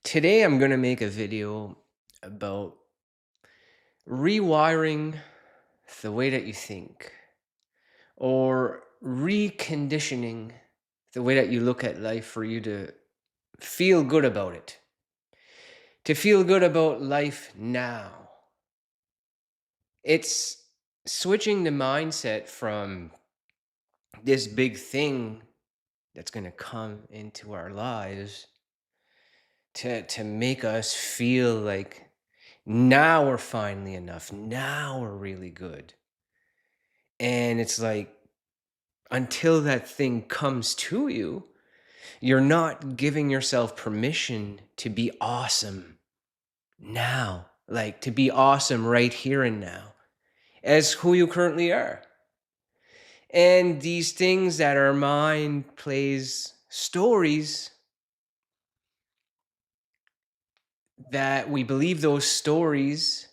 Today I'm going to make a video about rewiring the way that you think or reconditioning the way that you look at life for you to feel good about it. To feel good about life now. It's switching the mindset from this big thing that's going to come into our lives to make us feel like now we're finally enough. Now we're really good. And it's like until that thing comes to you, you're not giving yourself permission to be awesome now, like to be awesome right here and now as who you currently are. And these things that our mind plays stories that we believe those stories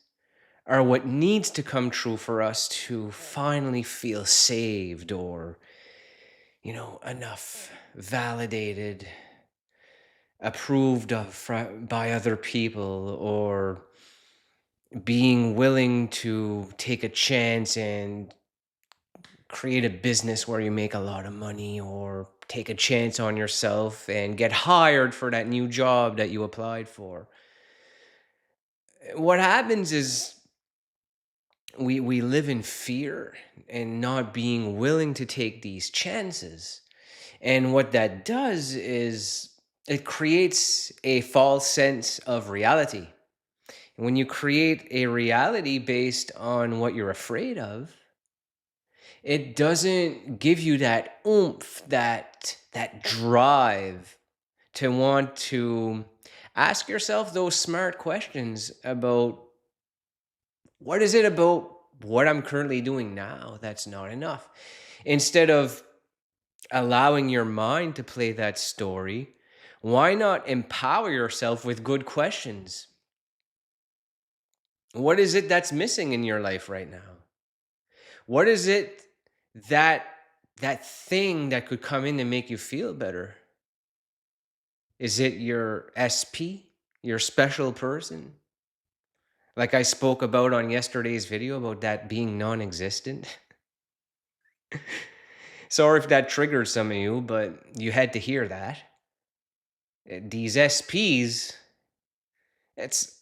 are what needs to come true for us to finally feel saved or, enough, validated, approved of by other people, or being willing to take a chance and create a business where you make a lot of money, or take a chance on yourself and get hired for that new job that you applied for. What happens is we live in fear and not being willing to take these chances. And what that does is it creates a false sense of reality. And when you create a reality based on what you're afraid of, it doesn't give you that oomph, that drive to want to ask yourself those smart questions about what is it about what I'm currently doing now that's not enough. Instead of allowing your mind to play that story, why not empower yourself with good questions? What is it that's missing in your life right now? What is it that that thing that could come in and make you feel better? Is it your SP, your special person? Like I spoke about on yesterday's video about that being non-existent. Sorry if that triggered some of you, but you had to hear that. These SPs, it's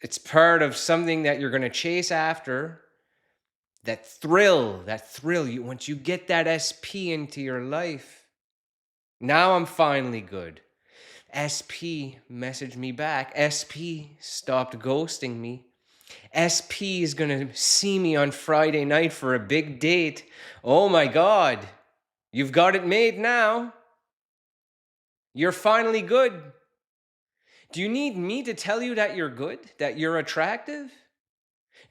it's part of something that you're going to chase after. That thrill, you once you get that SP into your life. Now I'm finally good. SP messaged me back. SP stopped ghosting me. SP is going to see me on Friday night for a big date. Oh my God. You've got it made now. You're finally good. Do you need me to tell you that you're good, that you're attractive?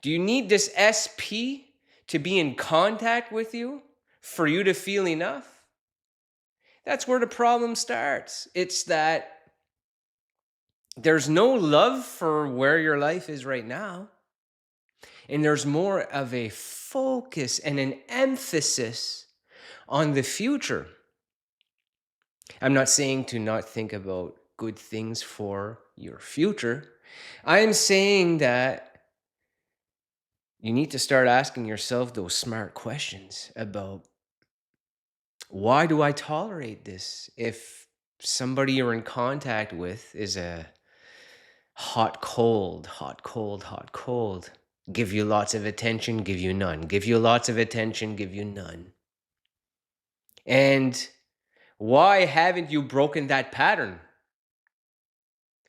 Do you need this SP to be in contact with you for you to feel enough? That's where the problem starts. It's that there's no love for where your life is right now. And there's more of a focus and an emphasis on the future. I'm not saying to not think about good things for your future. I'm saying that you need to start asking yourself those smart questions about why do I tolerate this if somebody you're in contact with is a hot, cold, hot, cold, hot, cold. Give you lots of attention, give you none. Give you lots of attention, give you none. And why haven't you broken that pattern?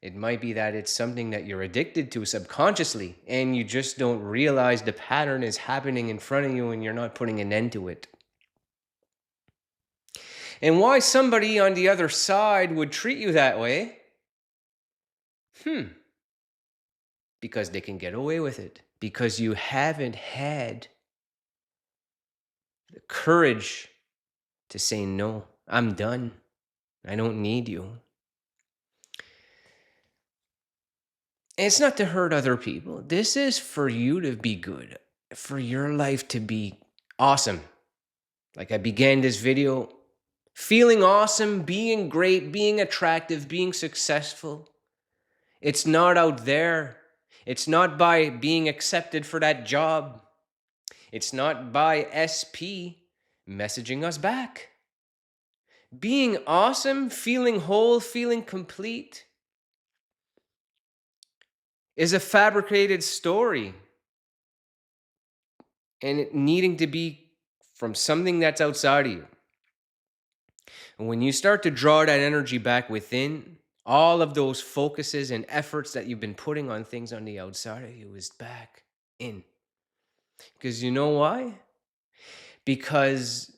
It might be that it's something that you're addicted to subconsciously, and you just don't realize the pattern is happening in front of you and you're not putting an end to it. And why somebody on the other side would treat you that way? Because they can get away with it. Because you haven't had the courage to say, no, I'm done. I don't need you. And it's not to hurt other people. This is for you to be good, for your life to be awesome. Like I began this video, feeling awesome, being great, being attractive, being successful. It's not out there. It's not by being accepted for that job. It's not by SP messaging us back. Being awesome, feeling whole, feeling complete is a fabricated story. And it needing to be from something that's outside of you. And when you start to draw that energy back within, all of those focuses and efforts that you've been putting on things on the outside of you is back in. Because you know why? Because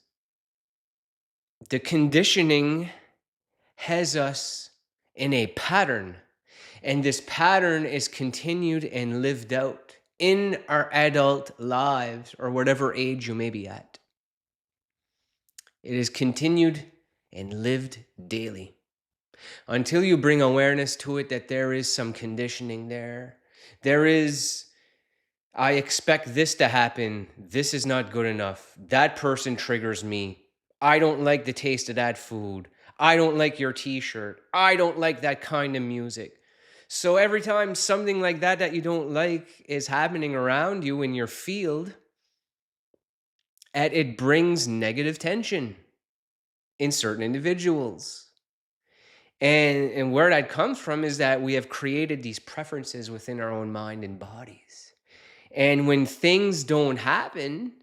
the conditioning has us in a pattern, and this pattern is continued and lived out in our adult lives or whatever age you may be at. It is continued and lived daily until you bring awareness to it that there is some conditioning there. There is, I expect this to happen. This is not good enough. That person triggers me. I don't like the taste of that food. I don't like your t-shirt. I don't like that kind of music. So every time something like that you don't like is happening around you in your field, it brings negative tension in certain individuals. And where that comes from is that we have created these preferences within our own mind and bodies. And when things don't happen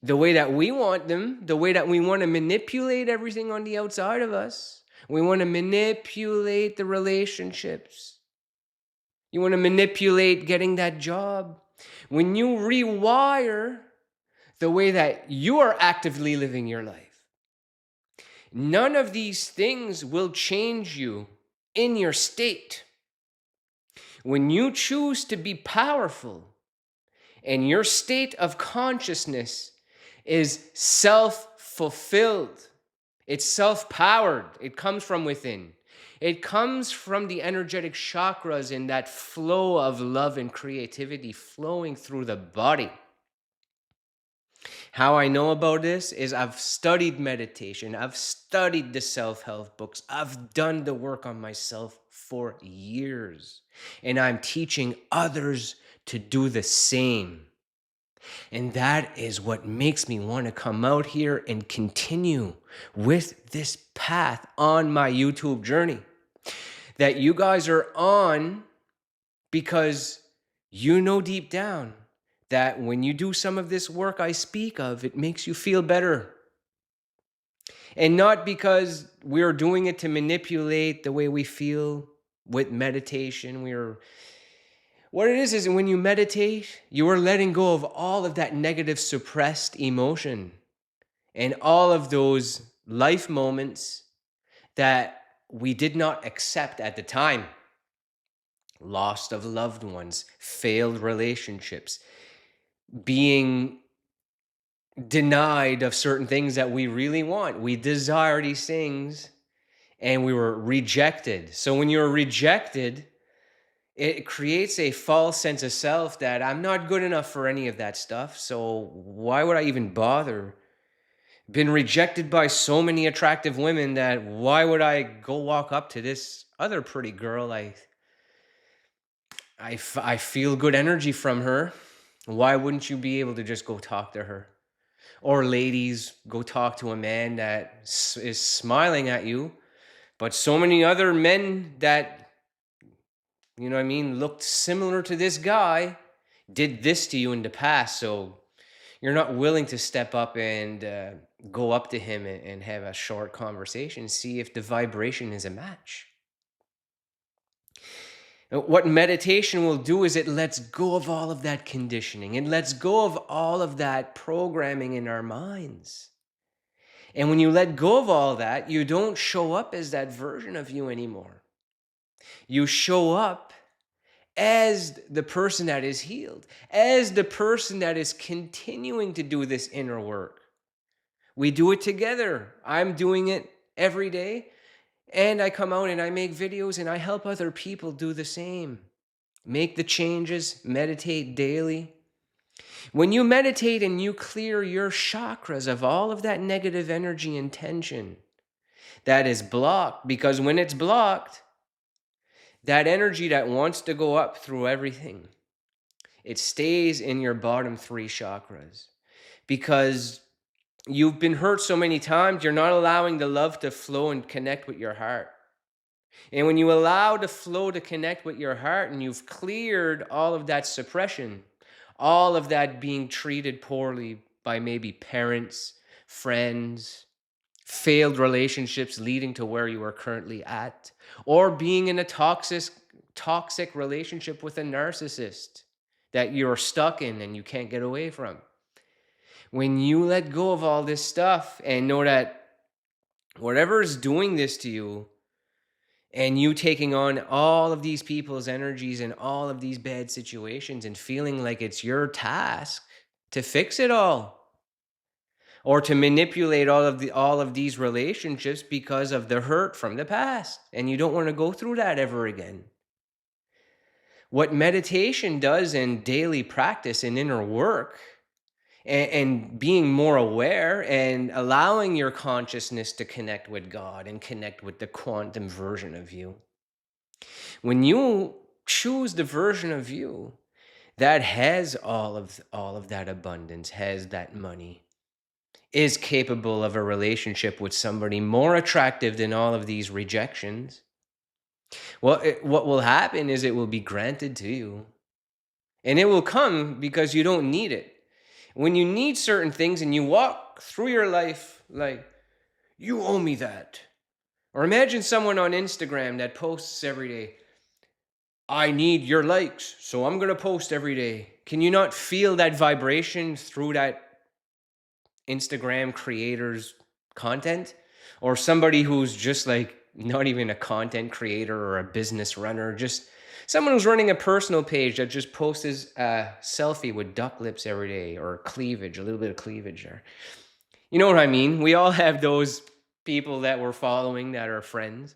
the way that we want them, the way that we want to manipulate everything on the outside of us, we want to manipulate the relationships. You want to manipulate getting that job. When you rewire the way that you are actively living your life, none of these things will change you in your state. When you choose to be powerful and your state of consciousness is self-fulfilled, it's self-powered, it comes from within. It comes from the energetic chakras in that flow of love and creativity flowing through the body. How I know about this is I've studied meditation. I've studied the self-help books. I've done the work on myself for years. And I'm teaching others to do the same. And that is what makes me want to come out here and continue with this path on my YouTube journey that you guys are on, because you know deep down that when you do some of this work I speak of, it makes you feel better. And not because we're doing it to manipulate the way we feel with meditation. What it is when you meditate, you are letting go of all of that negative suppressed emotion and all of those life moments that we did not accept at the time. Loss of loved ones, failed relationships, being denied of certain things that we really want. We desire these things and we were rejected. So when you're rejected, it creates a false sense of self that I'm not good enough for any of that stuff. So why would I even bother? Been rejected by so many attractive women that why would I go walk up to this other pretty girl? I feel good energy from her. Why wouldn't you be able to just go talk to her? Or ladies, go talk to a man that is smiling at you. But so many other men that, you know what I mean, looked similar to this guy did this to you in the past. So you're not willing to step up and go up to him and have a short conversation, see if the vibration is a match. What meditation will do is it lets go of all of that conditioning. It lets go of all of that programming in our minds. And when you let go of all that, you don't show up as that version of you anymore. You show up as the person that is healed, as the person that is continuing to do this inner work. We do it together. I'm doing it every day. And I come out and I make videos and I help other people do the same. Make the changes, meditate daily. When you meditate and you clear your chakras of all of that negative energy and tension that is blocked, because when it's blocked, that energy that wants to go up through everything, it stays in your bottom three chakras because you've been hurt so many times, you're not allowing the love to flow and connect with your heart. And when you allow the flow to connect with your heart and you've cleared all of that suppression, all of that being treated poorly by maybe parents, friends, failed relationships leading to where you are currently at, or being in a toxic relationship with a narcissist that you're stuck in and you can't get away from. When you let go of all this stuff and know that whatever is doing this to you, and you taking on all of these people's energies and all of these bad situations and feeling like it's your task to fix it all or to manipulate all of these relationships because of the hurt from the past, and you don't want to go through that ever again. What meditation does in daily practice and inner work and being more aware and allowing your consciousness to connect with God and connect with the quantum version of you. When you choose the version of you that has all of that abundance, has that money, is capable of a relationship with somebody more attractive than all of these rejections, well, what will happen is it will be granted to you. And it will come because you don't need it. When you need certain things and you walk through your life like, you owe me that. Or imagine someone on Instagram that posts every day, I need your likes, so I'm going to post every day. Can you not feel that vibration through that Instagram creator's content? Or somebody who's just like not even a content creator or a business runner, just someone who's running a personal page that just posts a selfie with duck lips every day, or cleavage, a little bit of cleavage there. You know what I mean? We all have those people that we're following that are friends.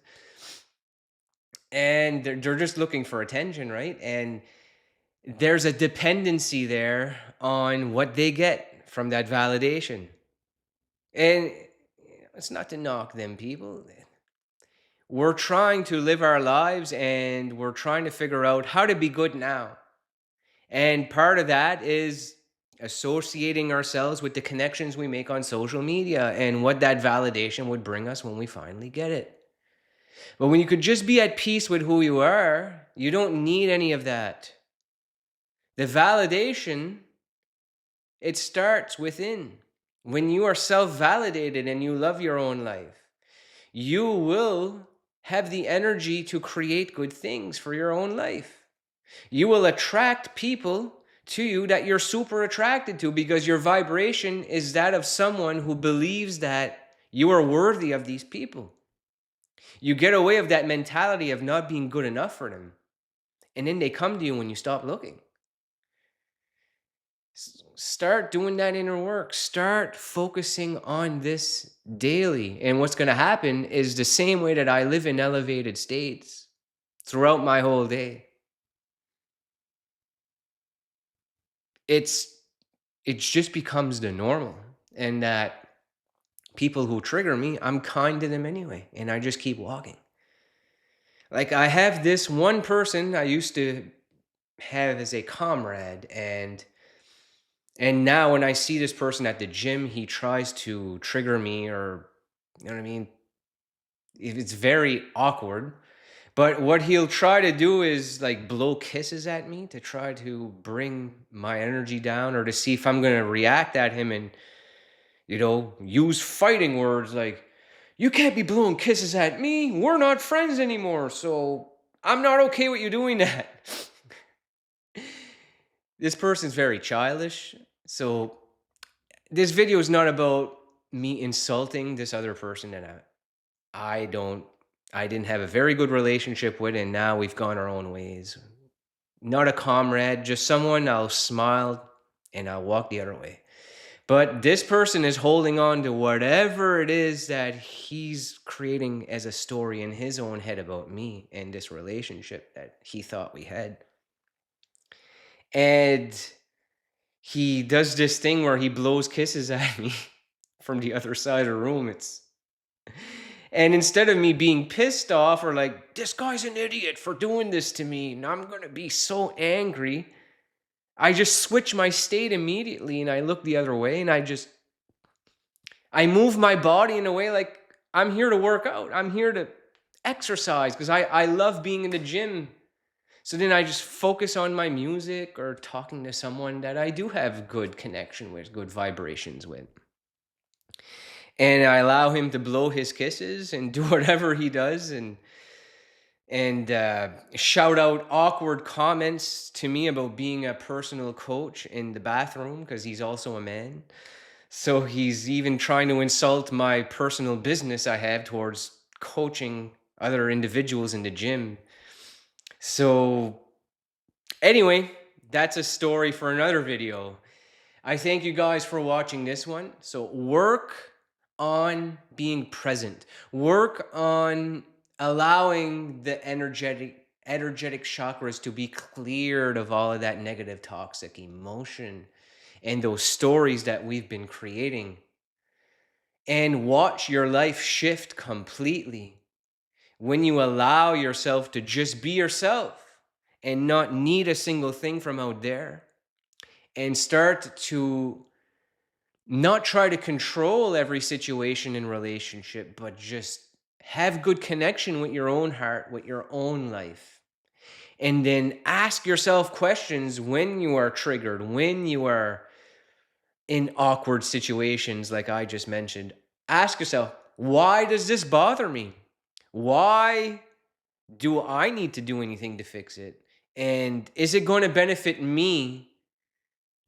And they're just looking for attention, right? And there's a dependency there on what they get from that validation. And it's not to knock them people. We're trying to live our lives and we're trying to figure out how to be good now. And part of that is associating ourselves with the connections we make on social media and what that validation would bring us when we finally get it. But when you could just be at peace with who you are, you don't need any of that. The validation, it starts within. When you are self-validated and you love your own life, you will have the energy to create good things for your own life. You will attract people to you that you're super attracted to because your vibration is that of someone who believes that you are worthy of these people. You get away of that mentality of not being good enough for them. And then they come to you when you stop looking. Start doing that inner work. Start focusing on this daily. And what's going to happen is the same way that I live in elevated states throughout my whole day. It just becomes the normal. And that people who trigger me, I'm kind to them anyway. And I just keep walking. Like I have this one person I used to have as a comrade, and now when I see this person at the gym, he tries to trigger me, or you know what I mean? It's very awkward. But what he'll try to do is like blow kisses at me to try to bring my energy down, or to see if I'm going to react at him and, use fighting words like, you can't be blowing kisses at me. We're not friends anymore. So I'm not okay with you doing that. This person's very childish. So this video is not about me insulting this other person that I didn't have a very good relationship with, and now we've gone our own ways. Not a comrade, just someone I'll smile and I'll walk the other way. But this person is holding on to whatever it is that he's creating as a story in his own head about me and this relationship that he thought we had. And he does this thing where he blows kisses at me from the other side of the room. And instead of me being pissed off or like, this guy's an idiot for doing this to me, and I'm going to be so angry, I just switch my state immediately and I look the other way and I move my body in a way like I'm here to work out. I'm here to exercise because I love being in the gym. So then I just focus on my music or talking to someone that I do have good connection with, good vibrations with. And I allow him to blow his kisses and do whatever he does and shout out awkward comments to me about being a personal coach in the bathroom because he's also a man. So he's even trying to insult my personal business I have towards coaching other individuals in the gym. So anyway, that's a story for another video. I thank you guys for watching this one. So work on being present. Work on allowing the energetic chakras to be cleared of all of that negative toxic emotion and those stories that we've been creating. And watch your life shift completely when you allow yourself to just be yourself and not need a single thing from out there, and start to not try to control every situation and relationship, but just have good connection with your own heart, with your own life. And then ask yourself questions when you are triggered, when you are in awkward situations like I just mentioned. Ask yourself, why does this bother me? Why do I need to do anything to fix it? And is it going to benefit me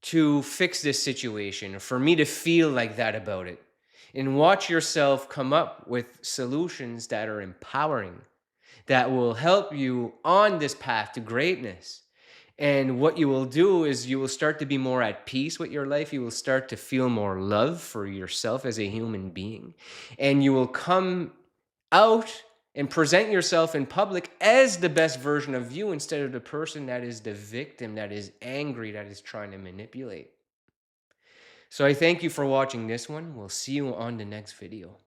to fix this situation, or for me to feel like that about it? And watch yourself come up with solutions that are empowering, that will help you on this path to greatness. And what you will do is you will start to be more at peace with your life. You will start to feel more love for yourself as a human being. And you will come out and present yourself in public as the best version of you instead of the person that is the victim, that is angry, that is trying to manipulate. So I thank you for watching this one. We'll see you on the next video.